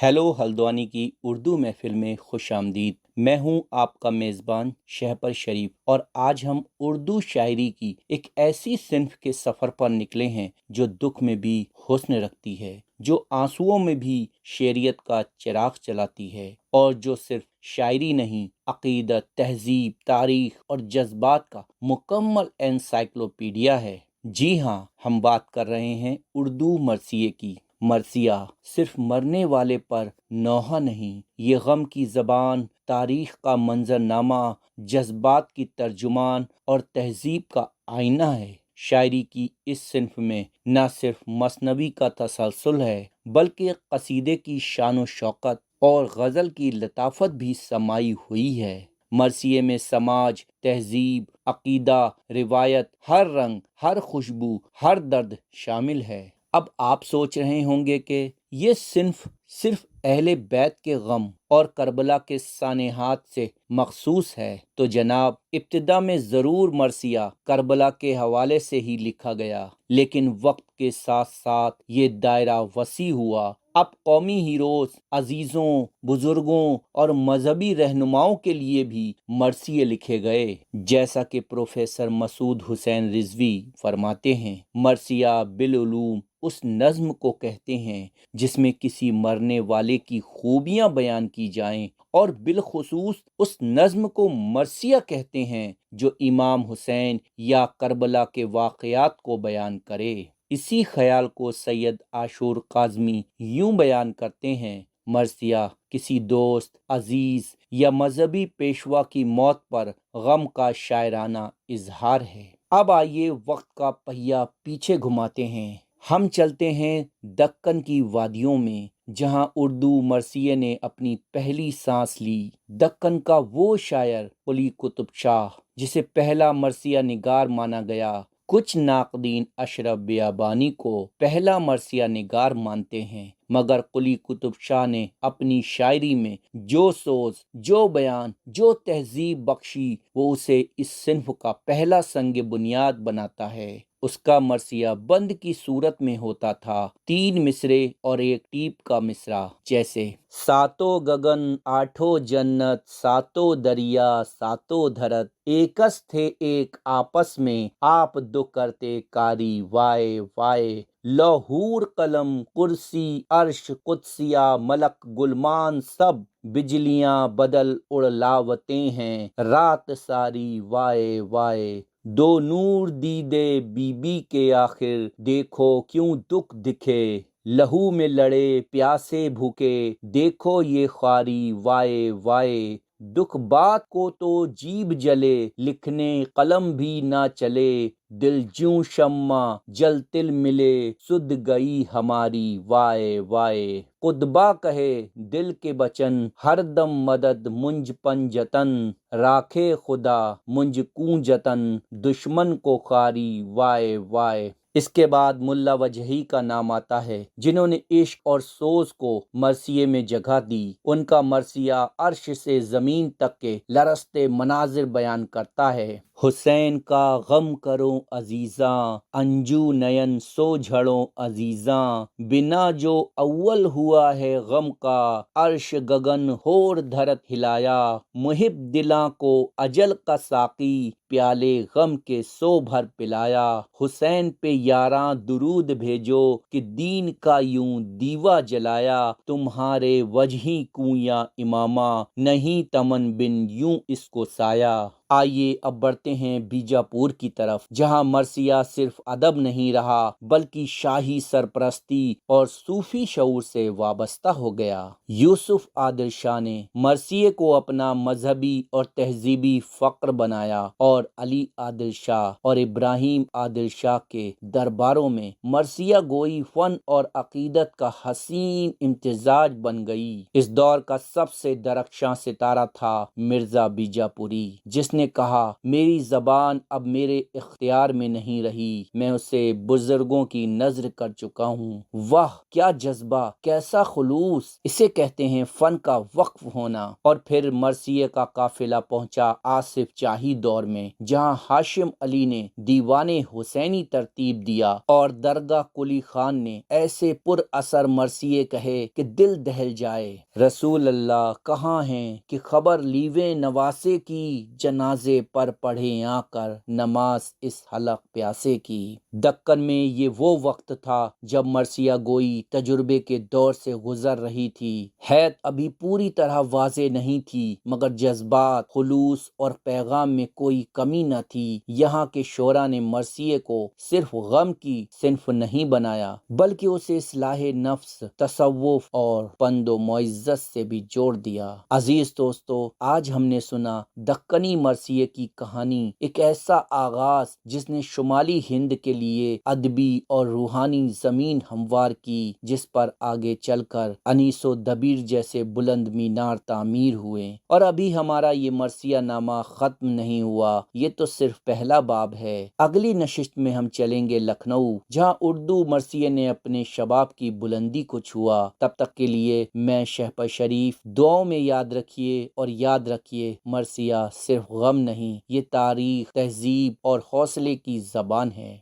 Hello Haldwani کی اردو محفل میں خوش آمدید۔ میں ہوں آپ کا میزبان شہپر شریف، اور آج ہم اردو شاعری کی ایک ایسی صنف کے سفر پر نکلے ہیں جو دکھ میں بھی حسن رکھتی ہے، جو آنسوؤں میں بھی شعریت کا چراغ چلاتی ہے، اور جو صرف شاعری نہیں، عقیدت، تہذیب، تاریخ اور جذبات کا مکمل انسائکلوپیڈیا ہے۔ جی ہاں، ہم بات کر رہے ہیں اردو مرثیے کی۔ مرثیہ صرف مرنے والے پر نوحہ نہیں، یہ غم کی زبان، تاریخ کا منظرنامہ، جذبات کی ترجمان اور تہذیب کا آئینہ ہے۔ شاعری کی اس صنف میں نہ صرف مثنوی کا تسلسل ہے، بلکہ قصیدے کی شان و شوکت اور غزل کی لطافت بھی سمائی ہوئی ہے۔ مرثیے میں سماج، تہذیب، عقیدہ، روایت، ہر رنگ، ہر خوشبو، ہر درد شامل ہے۔ اب آپ سوچ رہے ہوں گے کہ یہ صنف صرف اہل بیت کے غم اور کربلا کے سانحات سے مخصوص ہے، تو جناب، ابتدا میں ضرور مرثیہ کربلا کے حوالے سے ہی لکھا گیا، لیکن وقت کے ساتھ ساتھ یہ دائرہ وسیع ہوا۔ اب قومی ہیروز، عزیزوں، بزرگوں اور مذہبی رہنماؤں کے لیے بھی مرثیے لکھے گئے۔ جیسا کہ پروفیسر مسعود حسین رضوی فرماتے ہیں، مرثیہ بالعلوم اس نظم کو کہتے ہیں جس میں کسی مرنے والے کی خوبیاں بیان کی جائیں، اور بالخصوص اس نظم کو مرثیہ کہتے ہیں جو امام حسین یا کربلا کے واقعات کو بیان کرے۔ اسی خیال کو سید عاشور کاظمی یوں بیان کرتے ہیں: مرثیہ کسی دوست، عزیز یا مذہبی پیشوا کی موت پر غم کا شاعرانہ اظہار ہے۔ اب آئیے وقت کا پہیہ پیچھے گھماتے ہیں۔ ہم چلتے ہیں دکن کی وادیوں میں، جہاں اردو مرثیے نے اپنی پہلی سانس لی۔ دکن کا وہ شاعر قلی قطب شاہ، جسے پہلا مرثیہ نگار مانا گیا، کچھ ناقدین اشرف بیابانی کو پہلا مرثیہ نگار مانتے ہیں، مگر قلی قطب شاہ نے اپنی شاعری میں جو سوز، جو بیان، جو تہذیب بخشی، وہ اسے اس صنف کا پہلا سنگ بنیاد بناتا ہے۔ اس کا مرثیہ بند کی صورت میں ہوتا تھا، 3 مصرے اور ایک ٹیپ کا مصرع، جیسے: ساتوں گگن آٹھوں جنت، ساتوں دریا ساتوں دھرت، ایکس تھے ایک آپس میں، آپ دو کرتے کاری وائے وائے، لوح قلم کرسی عرش قدسیہ ملک گلمان سب، بجلیاں بدل اڑ لاوتے ہیں، رات ساری وائے وائے، دو نور دیدے بی بی کے آخر، دیکھو کیوں دکھ دکھے، لہو میں لڑے پیاسے بھوکے، دیکھو یہ خواری وائے وائے، دکھ بات کو تو جیب جلے، لکھنے قلم بھی نہ چلے، دل جوں شمع جل تل ملے، سد گئی ہماری وائے وائے، قطبہ کہے دل کے بچن، ہر دم مدد منج پنجتن، راکھے خدا منج کوں جتن، دشمن کو خاری وائے وائے۔ اس کے بعد ملا وجہی کا نام آتا ہے، جنہوں نے عشق اور سوز کو مرثیے میں جگہ دی۔ ان کا مرثیہ عرش سے زمین تک کے لرزتے مناظر بیان کرتا ہے۔ حسین کا غم کرو عزیزاں، انجو نین سو جھڑو عزیزاں، بنا جو اول ہوا ہے غم کا، عرش گگن ہور دھرت ہلایا، محب دلاں کو اجل کا ساقی، پیالے غم کے سو بھر پلایا، حسین پہ یاراں درود بھیجو، کہ دین کا یوں دیوا جلایا، تمہارے وجہیں کو یا امامہ، نہیں تمن بن یوں اس کو سایہ۔ آئیے اب بڑھتے ہیں بیجاپور کی طرف، جہاں مرثیہ صرف ادب نہیں رہا بلکہ شاہی سرپرستی اور صوفی شعور سے وابستہ ہو گیا۔ یوسف عادل شاہ نے مرثیے کو اپنا مذہبی اور تہذیبی فخر بنایا، اور علی عادل شاہ اور ابراہیم عادل شاہ کے درباروں میں مرثیہ گوئی فن اور عقیدت کا حسین امتزاج بن گئی۔ اس دور کا سب سے درخشاں ستارہ تھا مرزا بیجاپوری، جس نے نے کہا میری زبان اب میرے اختیار میں نہیں رہی، میں اسے بزرگوں کی نذر کر چکا ہوں۔ واہ کیا جذبہ، کیسا خلوص، اسے کہتے ہیں فن کا وقف ہونا۔ اور پھر مرثیے کا قافلہ پہنچا آصف جاہی دور میں، جہاں ہاشم علی نے دیوان حسینی ترتیب دیا اور درگاہ قلی خان نے ایسے پر اثر مرثیے کہے کہ دل دہل جائے۔ رسول اللہ کہاں ہیں کہ خبر لیویں نواسے کی، جنازے پر پڑھے آ کر نماز اس حلق پیاسے کی۔ دکن میں یہ وہ وقت تھا جب مرثیہ گوئی تجربے کے دور سے گزر رہی تھی۔ حید ابھی پوری طرح واضح نہیں تھی، مگر جذبات، خلوص اور پیغام میں کوئی کمی نہ تھی۔ یہاں کے شعراء نے مرثیے کو صرف غم کی صنف نہیں بنایا، بلکہ اسے اصلاح نفس، تصوف اور پند و معزت سے بھی جوڑ دیا۔ عزیز دوستو، آج ہم نے سنا دکنی مرثیے کی کہانی، ایک ایسا آغاز جس نے شمالی ہند کے لیے ادبی اور روحانی زمین ہموار کی، جس پر آگے چل کر انیس و دبیر جیسے بلند مینار تعمیر ہوئے۔ اور ابھی ہمارا یہ مرثیہ نامہ ختم نہیں ہوا، یہ تو صرف پہلا باب ہے۔ اگلی نشست میں ہم چلیں گے لکھنؤ، جہاں اردو مرثیے نے اپنے شباب کی بلندی کو چھوا۔ تب تک کے لیے میں شہپر شریف، دعاؤں میں یاد رکھیے، اور یاد رکھیے مرثیہ صرف غم نہیں، یہ تاریخ، تہذیب اور حوصلے کی زبان ہے۔